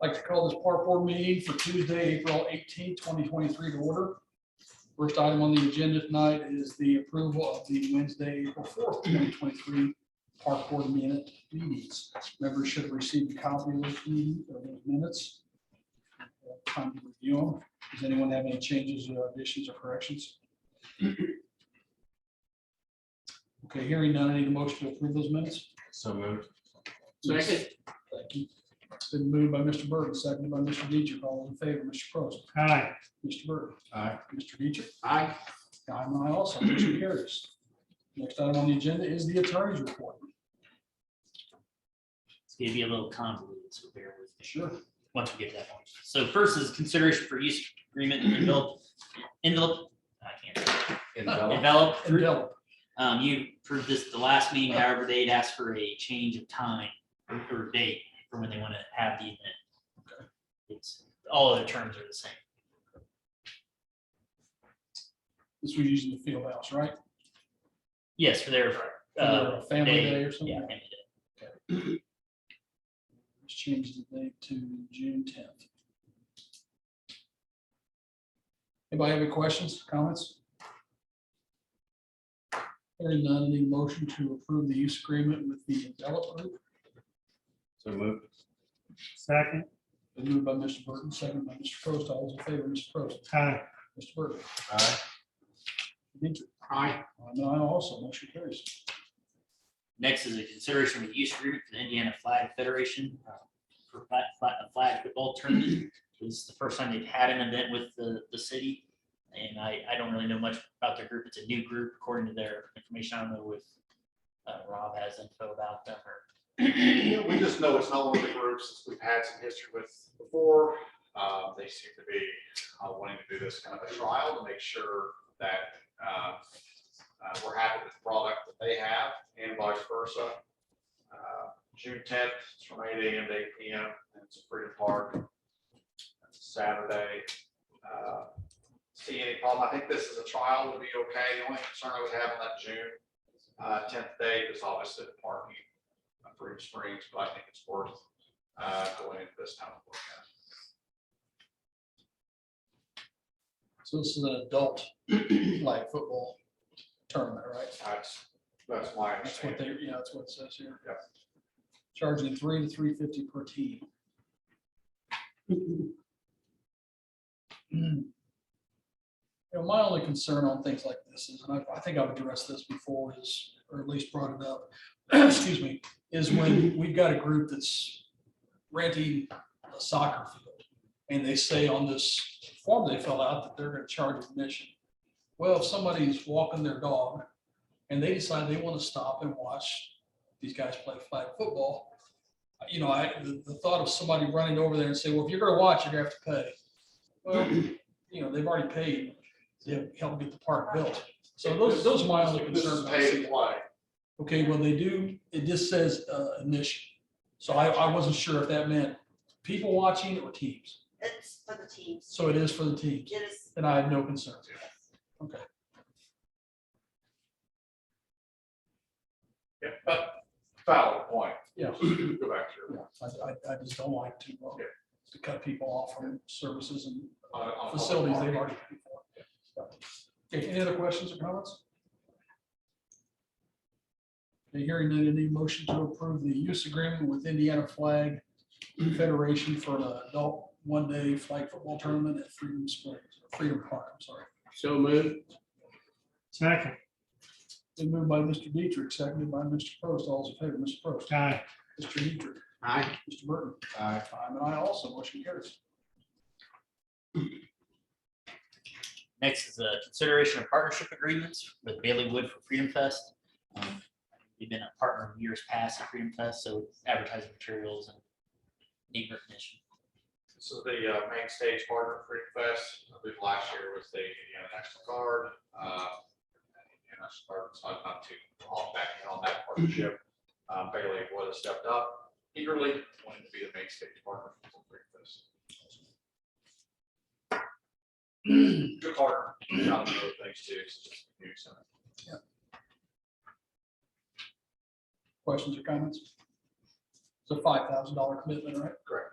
I'd like to call this park board meeting for Tuesday, April 18, 2023 to order. First item on the agenda tonight is the approval of the Wednesday, April 4th, 2023 park board meetings. Members should have received a copy of those minutes. Time to review them. Does anyone have any changes, additions, or corrections? Okay, hearing none, I need a motion to approve those minutes. So moved. Second. Thank you. It's been moved by Mr. Burton, seconded by Mr. Dietrich. All in favor, Mr. Prost. Aye. Mr. Burton. Aye. Mr. Dietrich. Aye. I'm an aye also. Motion carries. Next item on the agenda is the attorney's report. It's gonna be a little convoluted, so bear with me. Sure. Once we get to that point. So first is consideration for use agreement envelope. I can't. Envelope. Envelope. You approved this at the last meeting, however, they'd asked for a change of time or date for when they want to have the event. Okay. It's, all of the terms are the same. This was using the field house, right? Yes, for their For their family day or something? Yeah, family day. Let's change the date to June 10th. Anybody have any questions, comments? Hearing none, I need a motion to approve the use agreement with the Envelope Group. So moved. Second. Been moved by Mr. Burton, seconded by Mr. Prost. All those in favor, Mr. Prost. Aye. Mr. Burton. Aye. Dietrich. Aye. I'm an aye also. Motion carries. Next is a consideration of use agreement for the Indiana Flag Federation for a flag football tournament. This is the first time they've had an event with the city. And I don't really know much about their group. It's a new group according to their information. I don't know if Rob has info about them or. Yeah, we just know it's not one of the groups we've had some history with before. They seem to be wanting to do this kind of a trial to make sure that we're happy with the product that they have and vice versa. June 10th, it's from 8 a.m. to 8 p.m. and it's a Freedom Park. It's a Saturday. See any problem? I think this is a trial, would be okay. The only concern I would have on that June 10th date is obviously the parking. Fruit Springs, but I think it's worth going into this time of forecast. So this is an adult flag football tournament, right? That's my That's what understanding. they, yeah, that's what it says here. Yep. Charging $3 to $3.50 per team. You know, my only concern on things like this is, and I think I've addressed this before, is, or at least brought it up, excuse me, is when we've got a group that's renting a soccer field and they say on this form they fill out that they're going to charge admission. Well, if somebody's walking their dog and they decide they want to stop and watch these guys play flag football, you know, the thought of somebody running over there and say, well, if you're going to watch, you're going to have to pay. Well, you know, they've already paid to help get the park built. So those are my only This is concerns. pay to play. Okay, well, they do, it just says admission. So I wasn't sure if that meant people watching or teams. It's for the teams. So it is for the teams. It is. And I have no concerns. Okay. Yeah, but valid point. Yeah. Go back to your. I just don't like to cut people off from services and on facilities public they've parking. already paid for. Okay, any other questions or comments? Okay, hearing none, I need a motion to approve the use agreement with Indiana Flag Federation for an adult one-day flag football tournament at Freedom Springs, or Freedom Park, I'm sorry. So moved. Second. Been moved by Mr. Dietrich, seconded by Mr. Prost. All those in favor, Mr. Prost. Aye. Mr. Dietrich. Aye. Mr. Burton. Aye. I'm an aye also. Motion carries. Next is a consideration of partnership agreements with Bailey Wood for Freedom Fest. We've been a partner in years past at Freedom Fest, so advertising materials and need recognition. This is the main stage partner of Freedom Fest. I believe last year was the Indiana National Guard. Indiana National Guard decided not to off back on that partnership. Bailey Wood has stepped up eagerly, wanting to be the main stage partner for Freedom Fest. Good partner. Got other things too. So just new center. Questions or comments? It's a $5,000 commitment, right? Correct.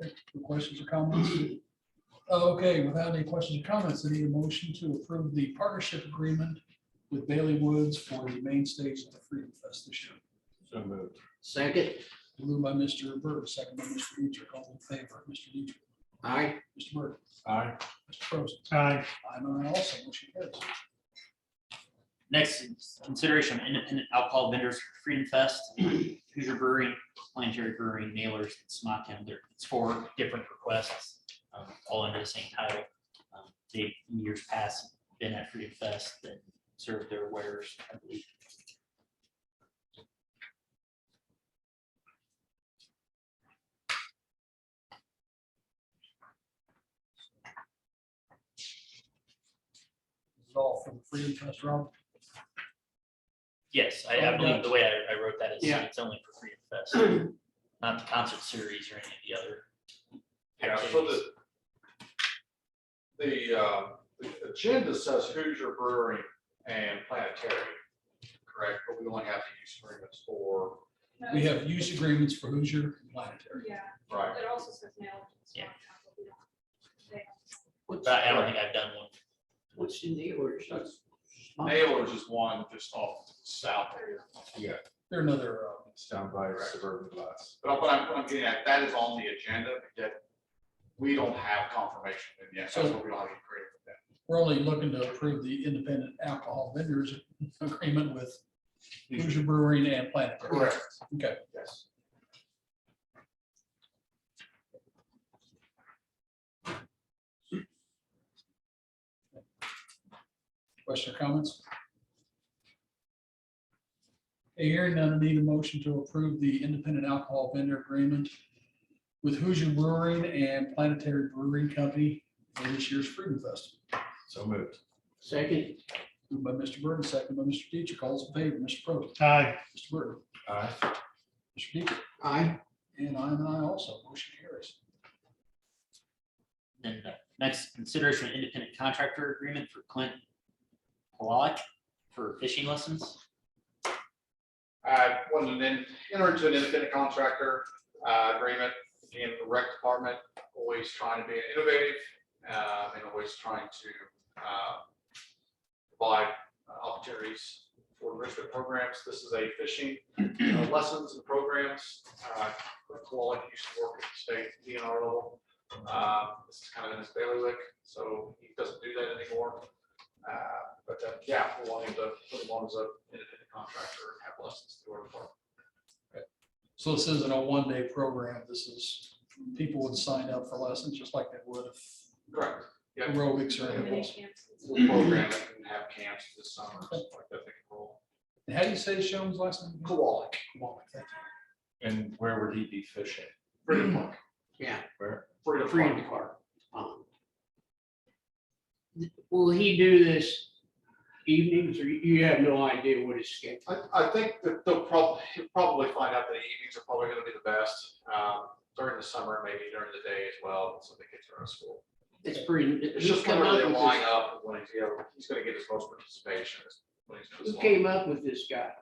Any questions or comments? Okay, without any questions or comments, I need a motion to approve the partnership agreement with Bailey Woods for the main stage of the Freedom Fest this year. So moved. Second. Moved by Mr. Byrd, second by Mr. Dietrich, all in favor, Mr. Dietrich, Aye. Mr. Byrd, Aye. Mr. Frost. Aye. I'm an aye also, motion carries. Next is consideration of independent alcohol vendors for Freedom Fest, Hoosier Brewing, Planetary Brewing, Nailers, and Smocktown. It's 4 different requests, all under the same title. They've in years past been at Freedom Fest and served their wares, I believe. This is all from the Freedom Fest, Rob. Yes, I believe the way I wrote that is Yeah. it's only for Freedom Fest, not the concert series or any of the other. Yeah, so the agenda says Hoosier Brewing and Planetary, correct? But we only have the use agreements for, We have use agreements for Hoosier and Planetary. Yeah, right? it also says mail. Yeah. What's, But I don't think I've done one. what's the Nailers? That's- Nailers is one just off south here. Yeah, They're another, it's down by Suburban Glass. But what I'm getting at, that is on the agenda, but yet we don't have confirmation and yet, that's what we don't have any agreement with them. we're only looking to approve the independent alcohol vendors agreement with Hoosier Brewing and Planetary. Correct. Okay, Yes. question or comments? Okay, hearing none, I need a motion to approve the independent alcohol vendor agreement with Hoosier Brewing and Planetary Brewing Company for this year's Freedom Fest. So moved. Second. Moved by Mr. Burton, second by Mr. Dietrich. All those in favor, Mr. Prost, Aye. Mr. Burton, Aye. Mr. Dietrich, Aye. and I'm an aye also. Motion carries. Then next, consideration of independent contractor agreement for Clint Pollock for fishing lessons. I wanted to enter into an independent contractor agreement, again, the rec department, always trying to be innovative and always trying to provide opportunities for enrichment programs. This is a fishing lessons and programs. Koala used to work at the state DNR level. This is kind of in his bailiwick, so he doesn't do that anymore. But yeah, we're wanting to put him on as an independent contractor and have lessons through our department. So this isn't a one-day program. This is, people would sign up for lessons just like they would if Correct. Yeah. aerobics or Mini intervals. camps. We'll program it and have camps this summer, stuff like that. They can roll. And how do you say Sean's last name? Kowalik, Thank And where would he be fishing? Freedom Park. Yeah. Where? Freedom Freedom Park. Park. Will he do this evenings or you have no idea what his schedule? I think that he'll probably find out that the evenings are probably gonna be the best, during the summer, maybe during the day as well, so the kids are out of school. It's pretty. It's who just come gonna up really with line this- up when he's gonna get his most participation. is when he's doing Who this. came up with this guy?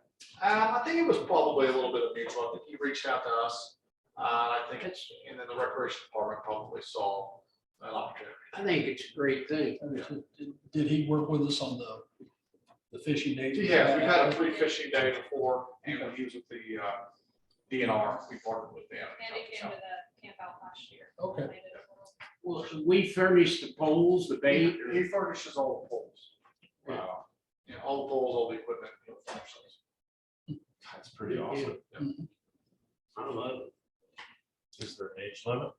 I think it was probably a little bit of mutual. I think he reached out to us. I think That's- and then the recreation department probably saw an opportunity. I think it's a great thing. you. Did he work with us on the fishing days? Yeah, we had a free fishing day before, and when he was with the DNR, we partnered with them. And it came to the camp out last year. Okay. They did a little- Well, we furnish the poles, the bait. or- He furnishes all the poles. Wow, Yeah, all the poles, all the equipment. he'll furnish those. that's pretty awesome. I love it. Is there an age limit?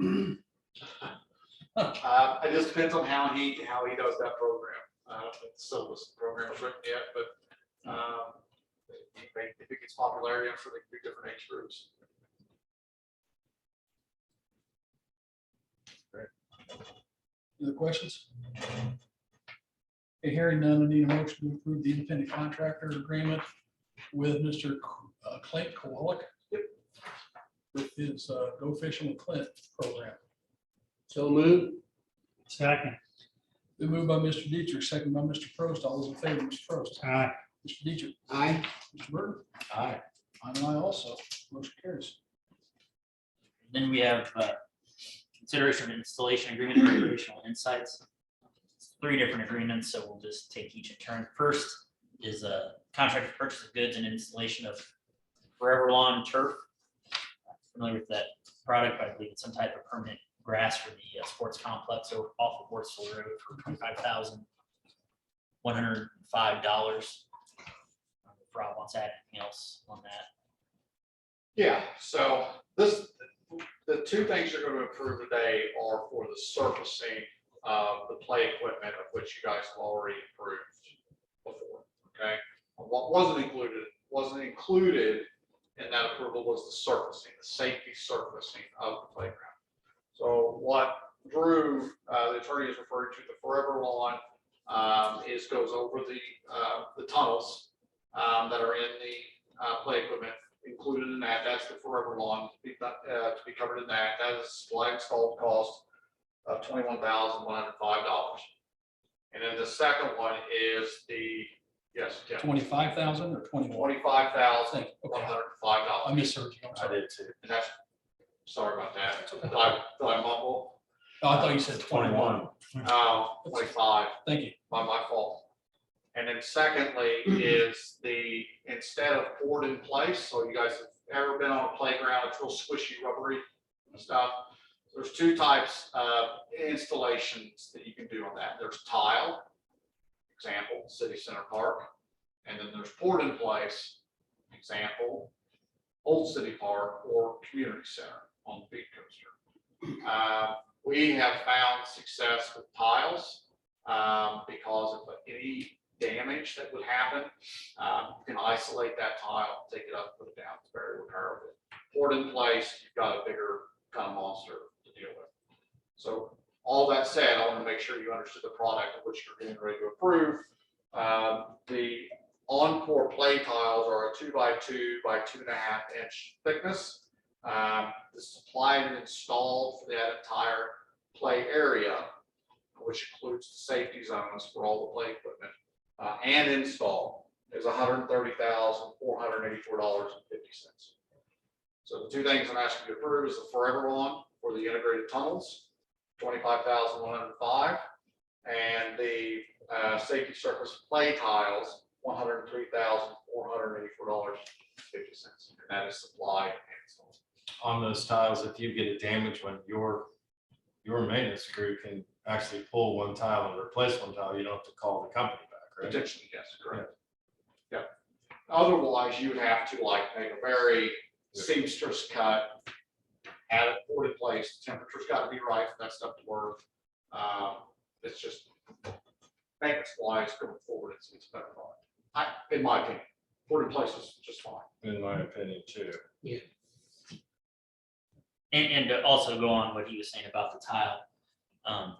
It just depends on how he does that program. I don't think the syllabus program is written yet, but if it gets popularity, I'm sure they can do different age groups. Any other questions? Okay, hearing none, I need a motion to approve the independent contractor agreement with Mr. Clint Kowalik. With his Go Fishing with Clint program. So move. Second. Been moved by Mr. Dietrich, second by Mr. Prost. All those in favor, Mr. Prost, Aye. Mr. Dietrich, Aye. Mr. Burton, Aye. I'm an aye also. Motion carries. Then we have consideration of installation agreement and recreational insights. It's 3 different agreements, so we'll just take each in turn. First is a contract for purchase of goods and installation of Forever Lawn turf. Familiar with that product? I believe it's some type of permanent grass for the sports complex off of Worcester Road for $25,105. If Rob wants to add anything else on that. Yeah, so the 2 things you're going to approve today are for the surfacing of the play equipment, of which you guys have already approved before, okay? What wasn't included in that approval was the surfacing, the safety surfacing of the playground. So what Drew, the attorney, is referring to, the Forever Lawn, goes over the tunnels that are in the play equipment included in that. That's the Forever Lawn to be covered in that. That is supply installed cost of $21,105. And then the second one is the, yes, Tim, 25,000 or 21? $25,105. I misheard you. I'm I sorry. did too. And that's, sorry about that. Did I mumble? Oh, I thought you said 21. 25. Thank you. My fault. And then secondly is instead of poured in place, so you guys have ever been on a playground, it's real squishy, rubbery and stuff. There's 2 types of installations that you can do on that. There's tile, example, City Center Park. And then there's poured in place, example, Old City Park or Community Center on the Beat Coaster. We have found success with tiles because of any damage that would happen. You can isolate that tile, take it up, put it down. It's very repairable. Poured in place, you've got a bigger kind of monster to deal with. So all that said, I want to make sure you understood the product of which you're getting ready to approve. The Encore play tiles are a 2x2 by 2.5 inch thickness. It's supplied and installed for that entire play area, which includes the safety zones for all the play equipment, and install is $130,484.50. So the 2 things I'm asking you to approve is the Forever Lawn for the integrated tunnels, $25,105, and the safety surface play tiles, $103,484.50. And that is supplied and installed. On those tiles, if you get a damage one, your maintenance crew can actually pull one tile and replace one tile. You don't have to call the company back, right? Potentially, yes, correct. Yeah. Otherwise, you would have to make a very seamstress cut, have it poured in place, temperature's got to be right for that stuff to work. It's just maintenance wise going forward, it's a better product. In my opinion, poured in place is just fine. In my opinion too. And to also go on what he was saying about the tile, I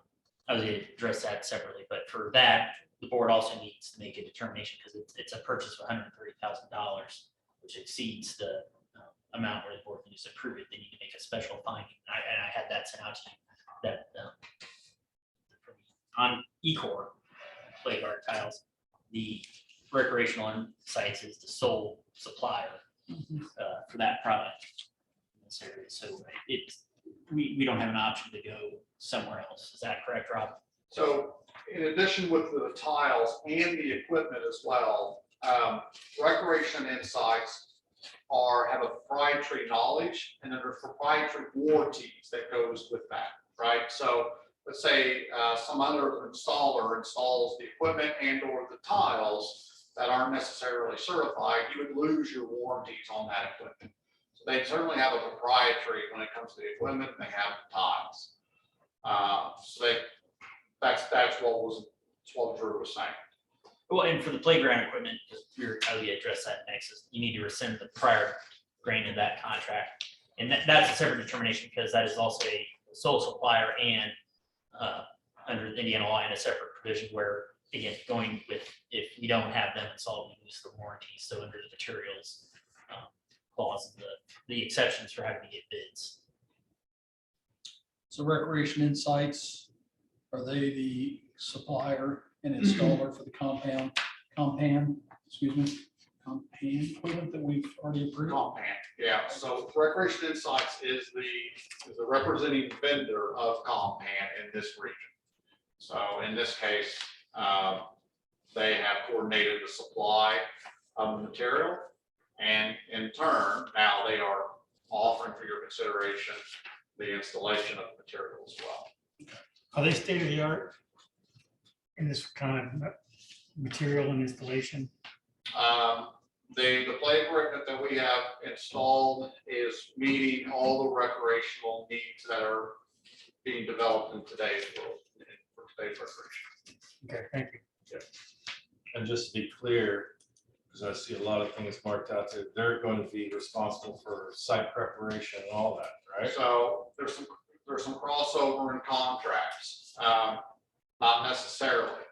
was going to address that separately, but for that, the board also needs to make a determination because it's a purchase of $130,000, which exceeds the amount where the board can just approve it. They need to make a special finding. And I had that sent out to you that on Ecor playground tiles, the recreational sites is the sole supplier for that product in this area. So we don't have an option to go somewhere else. Is that correct, Rob? So in addition with the tiles and the equipment as well, Recreation Insights have a proprietary knowledge, and then there's proprietary warranties that goes with that, right? So let's say some other installer installs the equipment and or the tiles that aren't necessarily certified, you would lose your warranties on that equipment. So they certainly have a proprietary when it comes to the equipment, and they have the tiles. That's what Drew was saying. Well, and for the playground equipment, because how we address that next is you need to rescind the prior grant of that contract. And that's a separate determination because that is also a sole supplier and under Indiana law and a separate provision where, again, going with, if you don't have them installed, you lose the warranty. So under the materials clause, the exceptions for having to get bids. So Recreation Insights, are they the supplier and installer for the compound equipment that we've already approved? Compound, Yeah, so Recreation Insights is the representing vendor of Compan in this region. So in this case, they have coordinated the supply of the material. And in turn, now they are offering for your consideration the installation of the material as well. Are they state of the art in this kind of material and installation? The play equipment that we have installed is meeting all the recreational needs that are being developed in today's world, for today's recreation. Okay, thank you. And just to be clear, because I see a lot of things marked out there, they're going to be responsible for site preparation and all that, right? So there's some crossover in contracts, not necessarily.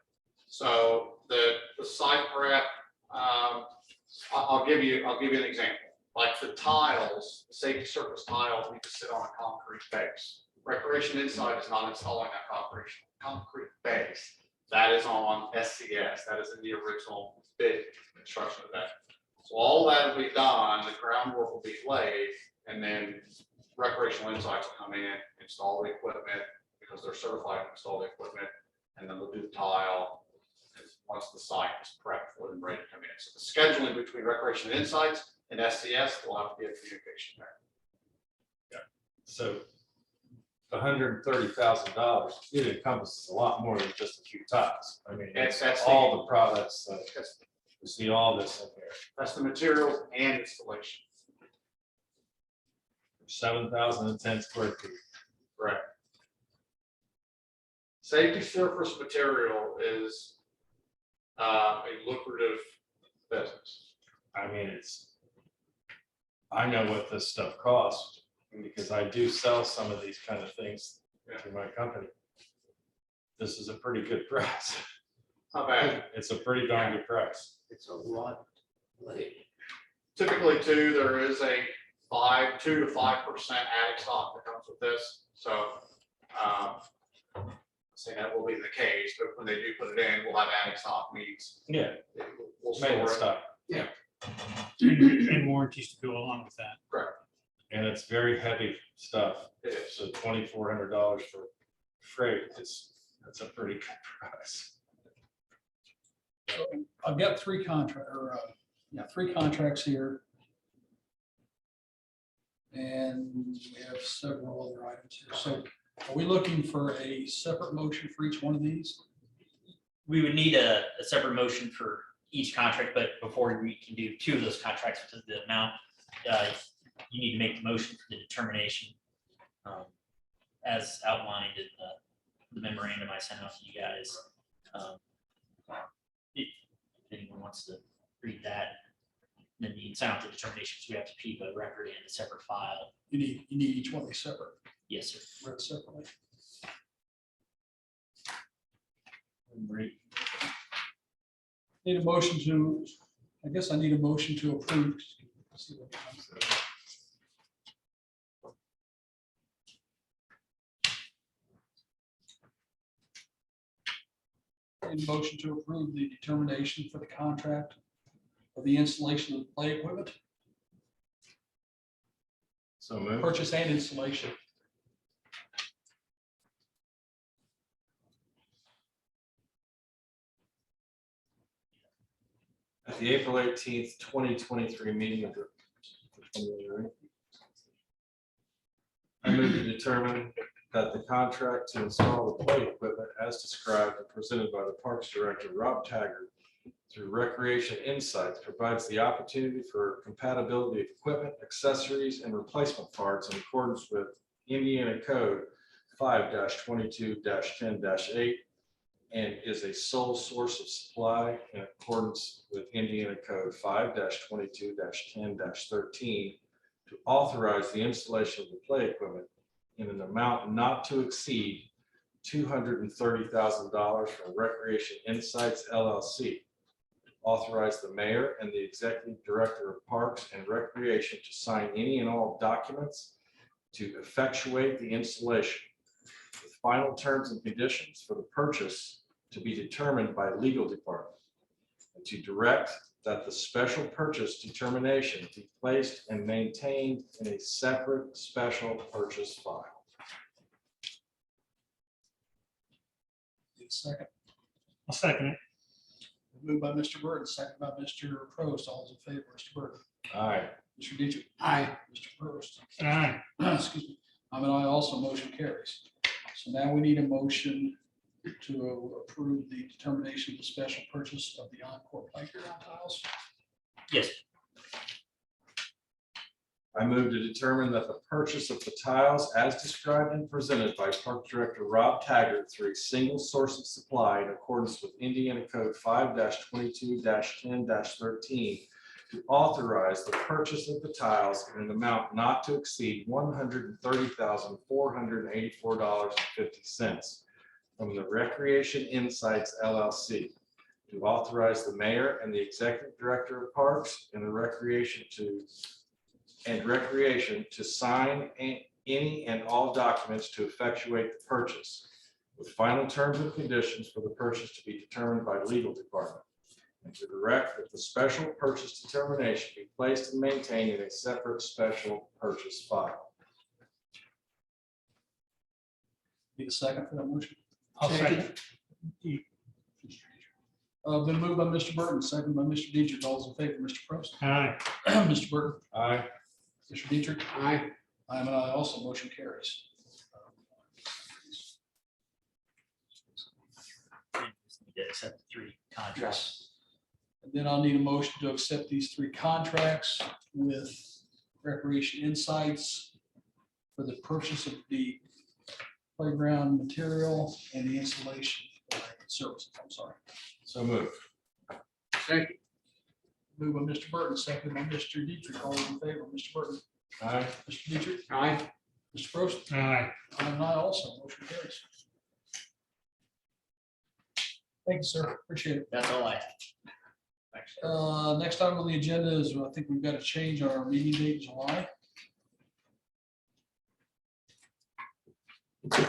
So the site prep, I'll give you an example. Like the tiles, the safety surface tiles need to sit on a concrete base. Recreation Insight is not installing that concrete base. That is on SCS. That is in the original bid construction of that. So all that will be done, the groundwork will be laid, and then Recreational Insights will come in, install the equipment, because they're certified to install the equipment, and then they'll do the tile once the site is prepped for them ready to come in. So the scheduling between Recreation Insights and SCS will have to be a communication there. So $130,000, it encompasses a lot more than just a few tiles. I mean, it's That's all the products that That's, we see all this in here. that's the materials and installation. 7,010 square feet. Correct. Safety surface material is a lucrative business. I mean, I know what this stuff costs because I do sell some of these kind of things through my company. This is a pretty good price. Not bad. It's a pretty darn good price. It's a lot. Typically too, there is a 2 to 5% added stock that comes with this. So, say that will be the case, but when they do put it in, we'll have added stock meetings. Yeah. We'll Maintenance store it. stuff. And warranties to go along with that. Correct. And it's very heavy stuff. It is. So $2,400 for freight, that's a pretty good price. So I've got three contracts here. And we have several other items here. So are we looking for a separate motion for each one of these? We would need a separate motion for each contract, but before we can do two of those contracts with the amount, you need to make the motion for the determination as outlined in the memorandum I sent out to you guys. If anyone wants to read that, then you can sign out the determination, because we have to keep a record in a separate file. You need each one of these separate, Yes, sir. read separately. Need a motion to, I guess I need a motion to approve. Let's see what comes there. Need a motion to approve the determination for the contract of the installation of the play equipment, So move. purchase and installation. At the April 18th, 2023 meeting of the I move to determine that the contract to install the play equipment as described and presented by the Parks Director, Rob Taggart, through Recreation Insights provides the opportunity for compatibility of equipment, accessories, and replacement parts in accordance with Indiana Code 5-22-10-8 and is a sole source of supply in accordance with Indiana Code 5-22-10-13 to authorize the installation of the play equipment in an amount not to exceed $230,000 from Recreation Insights LLC. Authorize the mayor and the executive director of Parks and Recreation to sign any and all documents to effectuate the installation, with final terms and conditions for the purchase to be determined by legal department, and to direct that the special purchase determination be placed and maintained in a separate special purchase file. Need a second. I'll second it. Moved by Mr. Burton, second by Mr. Prost. All those in favor, Mr. Burton, Aye. Mr. Dietrich, Aye. Mr. Prost. Aye. Excuse me. I'm an aye also, motion carries. So now we need a motion to approve the determination of the special purchase of the Encore playground tiles. Yes, I move to determine that the purchase of the tiles as described and presented by Park Director Rob Taggart through a single source of supply in accordance with Indiana Code 5-22-10-13 to authorize the purchase of the tiles in an amount not to exceed $130,484.50 from the Recreation Insights LLC, to authorize the mayor and the executive director of Parks and the Recreation to sign any and all documents to effectuate the purchase, with final terms and conditions for the purchase to be determined by legal department, and to direct that the special purchase determination be placed and maintained in a separate special purchase file. Need a second for that motion? I'll second it. Been moved by Mr. Burton, second by Mr. Dietrich. All those in favor, Mr. Prost. Aye. Mr. Burton, Aye. Mr. Dietrich. Aye. I am an aye also, motion carries. just need to accept the 3 contracts. And then I'll need a motion to accept these 3 contracts with Recreation Insights for the purchase of the playground material and the installation services. I'm sorry. So moved. Second. Moved by Mr. Burton, seconded by Mr. Dietrich. All those in favor, Mr. Burton, Aye. Mr. Dietrich, Aye. Mr. Prost. Aye. I'm an aye also, motion carries. Thank you, sir. Appreciate it. That's all I have. Thanks. Next item on the agenda is, I think we've got to change our meeting date in July. So,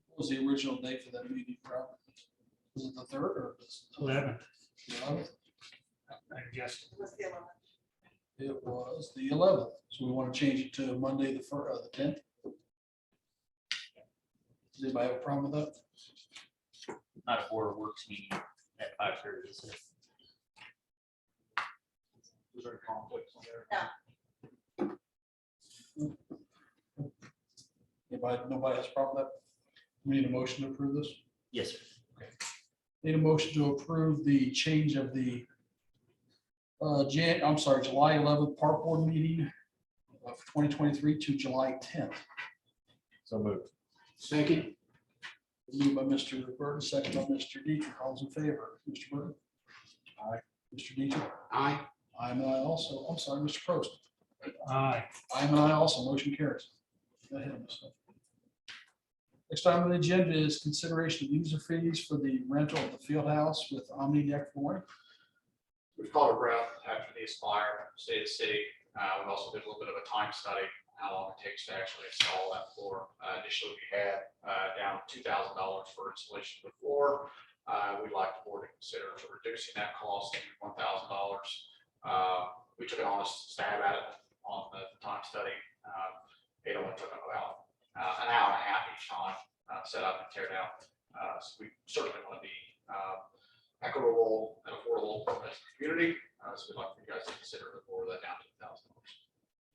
what was the original date for that meeting, Rob? Was it the 3rd or the 11th. 11th? I guess. It was the 11th, so we want to change it to Monday, the 10th. Does anybody have a problem with that? Not a board works meeting at 5:30, is it? Is there conflicts on there? Nobody has a problem with that? We need a motion to approve this? Yes, sir. Need a motion to approve the change of the July 11th park board meeting of 2023 to July 10th. So moved. Second. Moved by Mr. Burton, second by Mr. Dietrich. All those in favor, Mr. Burton? Aye. Mr. Dietrich? Aye. I'm an aye also. I'm sorry, Mr. Prost. Aye. I'm an aye also. Motion carries. Go ahead, Mr. Next item on the agenda is consideration of user fees for the rental of the field house with Omni Deck flooring. We've called a breath after the Aspire State of City. We've also did a little bit of a time study, how long it takes to actually install that floor. Initially, we had down $2,000 for installation of the floor. We'd like the board to consider reducing that cost to $1,000. We took an honest stab at it on the time study. It only took about an hour and a half each time, set up and tear down. So we certainly want to be equitable and affordable as a community. So we'd like for you guys to consider the board that down to $1,000.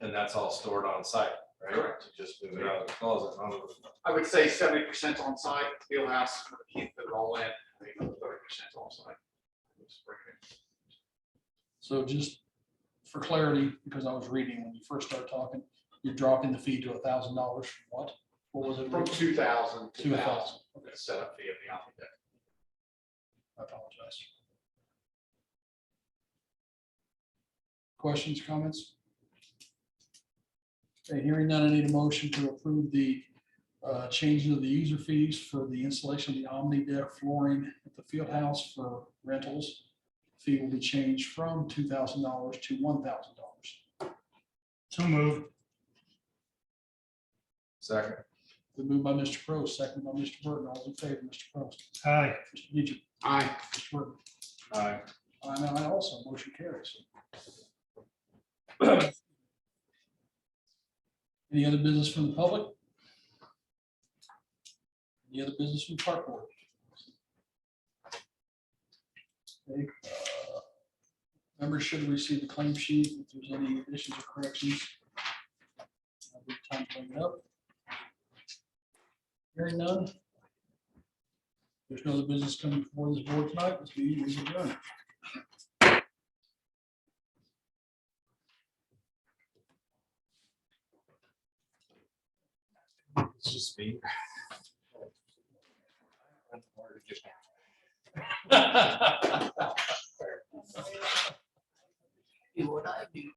And that's all stored on site, right? Correct. To just move it out of the closet. I would say 70% on site, field house, keep it all in, I think another 30% on site. Just bring it in. So just for clarity, because I was reading when you first started talking, you're dropping the fee to $1,000 from what? What was it? From 2,000 to 2,000. 1,000, Okay, setup fee of the Omni Deck. I apologize. Questions, comments? Okay, hearing none, I need a motion to approve the changing of the user fees for the installation of the Omni Deck flooring at the field house for rentals. Fee will be changed from $2,000 to $1,000. So moved. Second. Been moved by Mr. Prost, second by Mr. Burton. All in favor, Mr. Prost. Aye. Mr. Nugent. Aye. Mr. Burton. Aye. I also, motion carries. Any other business from the public? Any other business from the park board? Okay, members should receive the claim sheet if there's any additions or corrections. I'll give time to bring it up. Hearing none. There's no other business coming before this board tonight. This meeting is adjourned. It's just me. What I do.